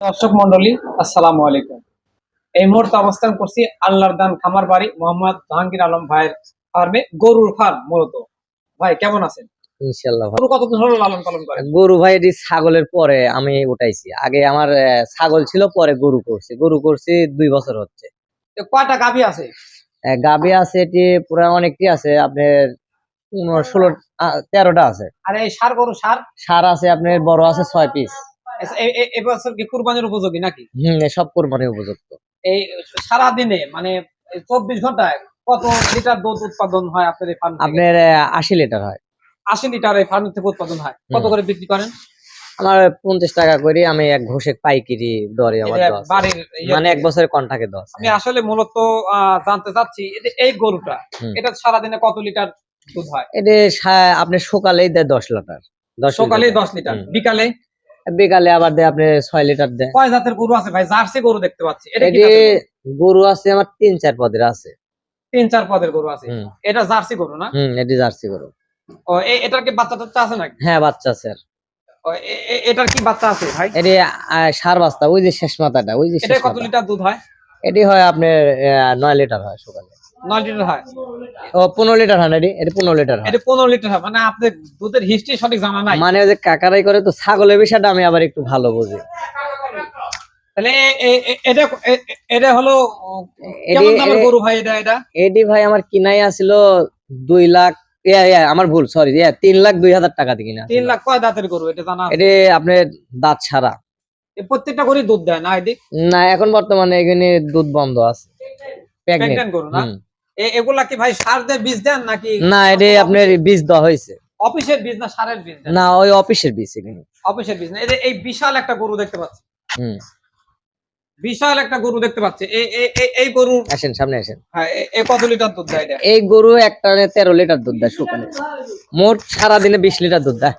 দর্শক মন্ডলী, আসসালামু আলাইকুম। এই মুহূর্তে অবস্থান করছি আল্লাহর দান খামার বাড়ি মোহাম্মদ জাহাঙ্গীর আলম ভাইয়ের ফার্মে, গরুর ফার্ম মূলত। ভাই কেমন আছেন? ইনশাল্লাহ গরু কতদিন হলো লালন পালন করেন? গরু ভাই এটি ছাগলের পরে আমি উঠাইছি। আগে আমার ছাগল ছিল, পরে গরু করছি 2 বছর হচ্ছে। তো কয়টা গাভী আছে? গাভী আছে এটি পুরা অনেকটি আছে, আপনার 15, 16, 13টা আছে। আর এই ষাঁড় গরু ষাঁড় আছে আপনার, বড় আছে 6 পিস। এবছর কি কুরবানির উপযোগী নাকি? সব কোরবানি উপযুক্ত। এই সারা দিনে মানে 24 ঘন্টায় কত লিটার দুধ উৎপাদন হয় আপনার এই ফার্ম থেকে? আপনার 80 লিটার হয়। 80 লিটার এই ফার্ম থেকে উৎপাদন হয়। কত করে বিক্রি করেন? আমার 50 টাকা করে, আমি এক ঘোষে পাইকারি দরে আমার দেওয়া আছে। বাড়ির মানে 1 বছরের কন্ট্রাক্টে দেওয়া আছে। আমি আসলে মূলত জানতে চাচ্ছি এই গরুটা এটা সারাদিনে কত লিটার দুধ হয়? এটি আপনার সকালেই দেয় 10 লিটার। সকালে 10 লিটার, বিকালে? বিকালে আবার দেয় আপনি 6 লিটার দেয়। কয় জাতের গরু আছে ভাই? জার্সি গরু দেখতে পাচ্ছি। এটা কি এটি জাতের গরু? গরু আছে আমার 3-4 পদের আছে। 3-4 পদের গরু আছে। এটা জার্সি গরু না? এটি জার্সি গরু। ও এটার কি বাচ্চা টাচ্চা আছে নাকি? হ্যাঁ, বাচ্চা আছে। ও এটার কি বাচ্চা আছে ভাই? এটি সার বাস্তা, ওই যে শেষ মাথাটা, ওই যে এটা শেষ কত মাথা। লিটার দুধ হয়? এটি হয় আপনার 9 লিটার হয় সকালে। 9 লিটার হয়। ও 15 লিটার হয় না, এটি 15 লিটার হয়। এটা 15 লিটার হয়। মানে আপনার দুধের হিস্ট্রি সঠিক জানা নাই। মানে ওই যে কাকারাই করে তো, ছাগলের বিষয়টা আমি আবার একটু ভালো বুঝি। তাহলে এটা এটা হলো এটি কেমন দামের গরু ভাই? এটা এটি ভাই আমার কিনাই আছিল 2 লাখ, আমার ভুল, সরি, 3,02,000 টাকা দিয়ে কিনা। 3 লাখ। কয় দাঁতের গরু এটা জানা আছে? এটি আপনার দাঁত ছাড়া। প্রত্যেকটা গরু দুধ দেয় না এদিক? না, এখন বর্তমানে এখানে দুধ বন্ধ আছে। প্রেগন্যান্ট গরু না? এগুলা কি ভাই সার দিয়ে বীজ দেন নাকি? না, এটি আপনার বীজ দেওয়া হয়েছে। অফিসের বীজ না সারের বীজ দেন? না, ওই অফিসের বীজ এখানে। অফিসের বীজ না। এই বিশাল একটা গরু দেখতে পাচ্ছি। হুম বিশাল একটা গরু দেখতে পাচ্ছি। এই গরু, আসেন, সামনে আসেন। হ্যাঁ, কত লিটার দুধ দেয় এটা? এই গরু একটা 13 লিটার দুধ দেয় শুকানে। মোট সারাদিনে 20 লিটার দুধ দেয়।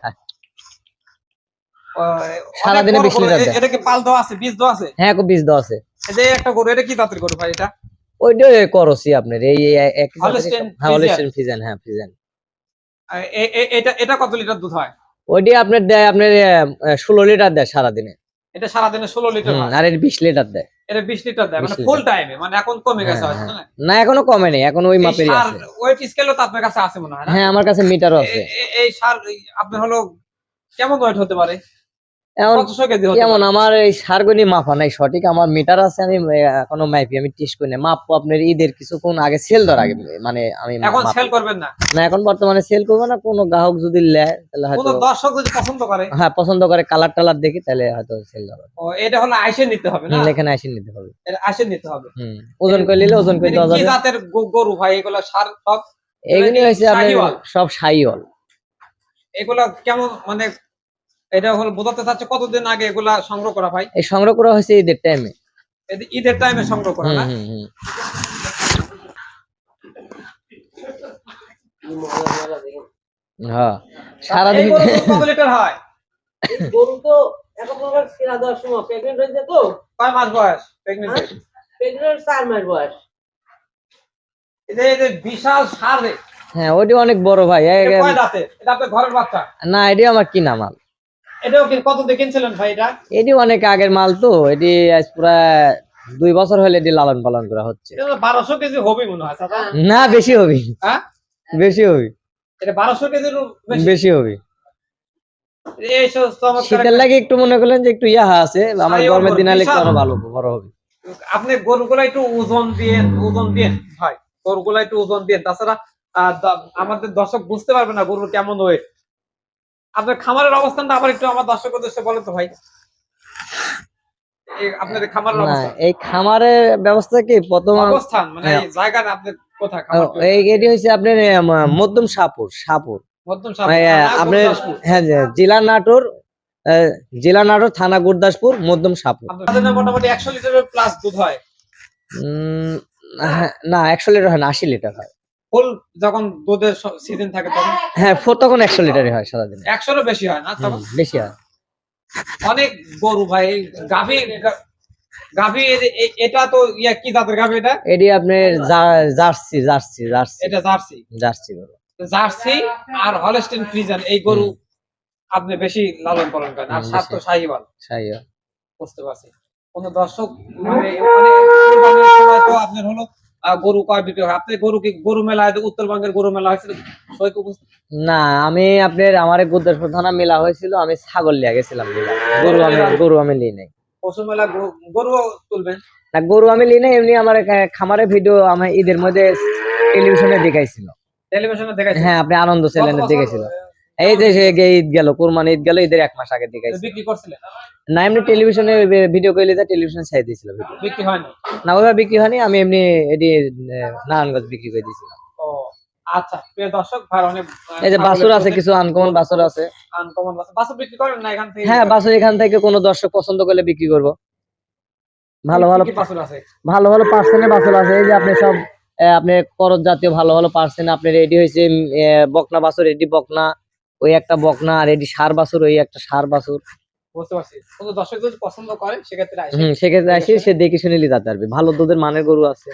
সারাদিনে 20 লিটার দেয়। এটা কি পাল দেওয়া আছে, বীজ দেওয়া আছে? হ্যাঁ, বীজ দেওয়া আছে। এই যে একটা গরু, এটা কি জাতের গরু ভাই এটা? ওইটা করছি আপনার এই একই হলস্টেইন হ্যাঁ, ফ্রিজিয়ান। হলস্টেইন ফ্রিজিয়ান, হ্যাঁ ফ্রিজিয়ান। এটা কত লিটার দুধ হয়? ওইটা আপনার দেয় আপনার 16 লিটার দেয় সারাদিনে। এটা সারাদিনে 16 লিটার হয়। আর এর 20 লিটার দেয়। এটা 20 লিটার দেয়, মানে 20 ফুল লিটার। টাইমে। মানে এখন কমে গেছে হ্যাঁ, হয়তো হ্যাঁ। না? না, এখনো কমে নেই, এখন ওই মাপেরই আছে। ওয়েট স্কেলও তো আপনার কাছে আছে মনে হয় না? হ্যাঁ, আমার কাছে মিটারও আছে। এই সার আপনার হলো কেমন ওয়েট হতে পারে? এখন কতশো কেজি হতে যেমন পারে? আমার এই সারগনি মাপা নাই সঠিক, আমার মিটার আছে, আমি এখনো মাইপি, আমি টেস্ট করি না। মাপবো আপনার ঈদের কিছুক্ষণ আগে, সেল দেওয়ার আগে, মানে আমি এখন মাপি। সেল করবেন না? না, এখন বর্তমানে সেল করবো না। কোনো গ্রাহক যদি নেয় তাহলে কোন হয়তো, দর্শক যদি পছন্দ করে, হ্যাঁ পছন্দ করে, কালার টালার দেখি, তাহলে হয়তো সেল হবে। ও এটা হলো আইসে নিতে হবে না? এখানে এসে নিতে হবে। এটা আইসে নিতে হবে। ওজন করে নিলে ওজন করে এটা দেওয়া কি যাবে। জাতের গরু ভাই এগুলা? সার সব এগুলি হয়েছে আপনার শাহিওয়াল? সব সাইওয়াল। এগুলা কেমন মানে, এটা হলো বোঝাতে চাচ্ছে কতদিন আগে এগুলা সংগ্রহ করা ভাই? এই সংগ্রহ করা হয়েছে ঈদের টাইমে। ঈদের টাইমে সংগ্রহ করা না? হ্যাঁ, সারাদিন। এই গরুর দুধ কত লিটার হয়? গরু তো এখন প্রকার ছেড়া দেওয়ার সময় প্রেগনেন্ট হয়েছে তো, কয় মাস বয়স প্রেগনেন্ট? প্রেগনেন্ট 4 মাস বয়স। এই যে বিশাল সার রে, হ্যাঁ, ওইটা অনেক বড় ভাই। এটা কয় দাঁতের? এটা আপনার ঘরের বাচ্চা? না, এটি আমার কিনা মাল। এটাও কি কত দিয়ে কিনছিলেন ভাই এটা? এটি অনেক আগের মাল তো, এটি আজ প্রায় 2 বছর হলে এটি লালন পালন করা হচ্ছে। এটা 1200 কেজি হবে মনে হয় চাচা? না, বেশি হবে। হ্যাঁ, বেশি হবে। এটা 1200 কেজির বেশি হবে। এই চমৎকার শীতের লাগে একটু মনে করলেন যে একটু ইয়া আছে, আমার গরমের দিন হলে একটু আরো ভালো বড় হবে। আপনি গরুগুলা একটু ওজন দিয়ে ভাই, গরুগুলা একটু ওজন দিয়ে, তাছাড়া আমাদের দর্শক বুঝতে পারবে না গরুর কেমন ওয়েট। আপনার খামারের অবস্থানটা আবার একটু আমার দর্শক উদ্দেশ্যে বলেন তো ভাই, আপনাদের খামারের না, অবস্থা? এই খামারের ব্যবস্থা কি প্রথম অবস্থান মানে এই জায়গা না, আপনার কোথায় খামার? এটি হচ্ছে আপনার মধ্যম সাপুর মধ্যম আপনার, হ্যাঁ, জেলা নাটোর, থানা গুরদাসপুর, মধ্যম সাপুর। আপনাদের মোটামুটি 100 লিটারের প্লাস দুধ হয়? না, 100 লিটার হয় না, 80 লিটার হয়। ফুল যখন দুধের সিজন থাকে তখন? হ্যাঁ, তখন 100 লিটারই হয় সারাদিনে। 100-এরও বেশি হয় না তখন? বেশি হয়। অনেক গরু ভাই। গাভী গাভী এটা তো ইয়া কি জাতের গাভী এটা? এটি আপনার জার্সি। এটা জার্সি। জার্সি গরু। জার্সি আর হলস্টেইন ফ্রিজিয়ান এই গরু আপনি বেশি লালন পালন করেন, আর সার তো শাহিওয়াল। বুঝতে পারছি। কোন দর্শক মানে কুরবানির সময় তো আপনার হলো গরু কয় বিক্রি হয়। আপনি গরু কি গরু মেলায় উত্তরবঙ্গের গরু মেলা হয়েছিল সবাইকে না আমি আপনার আমার গুদ্দেশ্বর থানা মেলা হয়েছিল, আমি ছাগল লিয়ে গেছিলাম মেলা। গরু আমি লিই নাই। পশু মেলা গরু তুলবেন? না গরু আমি লিই নাই, এমনি আমার খামারের ভিডিও আমার ঈদের মধ্যে টেলিভিশনে দেখাইছিল। টেলিভিশনে দেখাইছেন? হ্যাঁ আপনি আনন্দ গত চ্যানেলে বছর দেখেছিল। এই যে সে ঈদ গেল, কুরবানি ঈদ গেল, ঈদের 1 মাস আগে দেখাইছিল। বিক্রি করছিলেন? না এমনি টেলিভিশনে ভিডিও কইলে যা টেলিভিশন ছাই দিয়েছিল ভিডিও। বিক্রি হয়নি? না ওইভাবে বিক্রি হয়নি, আমি এমনি এটি নারায়ণগঞ্জ বিক্রি করে দিয়েছিলাম। ও আচ্ছা, প্রিয় দর্শক ভাই অনেক এই যে বাছুর আছে, কিছু আনকমন বাছুর আছে। আনকমন বাছুর। বাছুর বিক্রি করেন না এখান থেকে? হ্যাঁ বাছুর এখান থেকে কোনো দর্শক পছন্দ করলে বিক্রি করব। ভালো ভালো কি বাছুর আছে? ভালো ভালো পার্সেন্টের বাছুর আছে। এই যে আপনি সব আপনি করজ জাতীয় ভালো ভালো পার্সেন্ট আপনি রেডি হয়েছে। বকনা বাছুর রেডি, বকনা ওই একটা বকনা, আর রেডি ষাঁড় বাছুর ওই একটা ষাঁড় বাছুর। বুঝতে পারছি। কোন দর্শক যদি পছন্দ করে সেক্ষেত্রে আসে। সেক্ষেত্রে আসি, সে দেখে শুনে নিতে পারবে। ভালো দুধের মানের গরু আছে।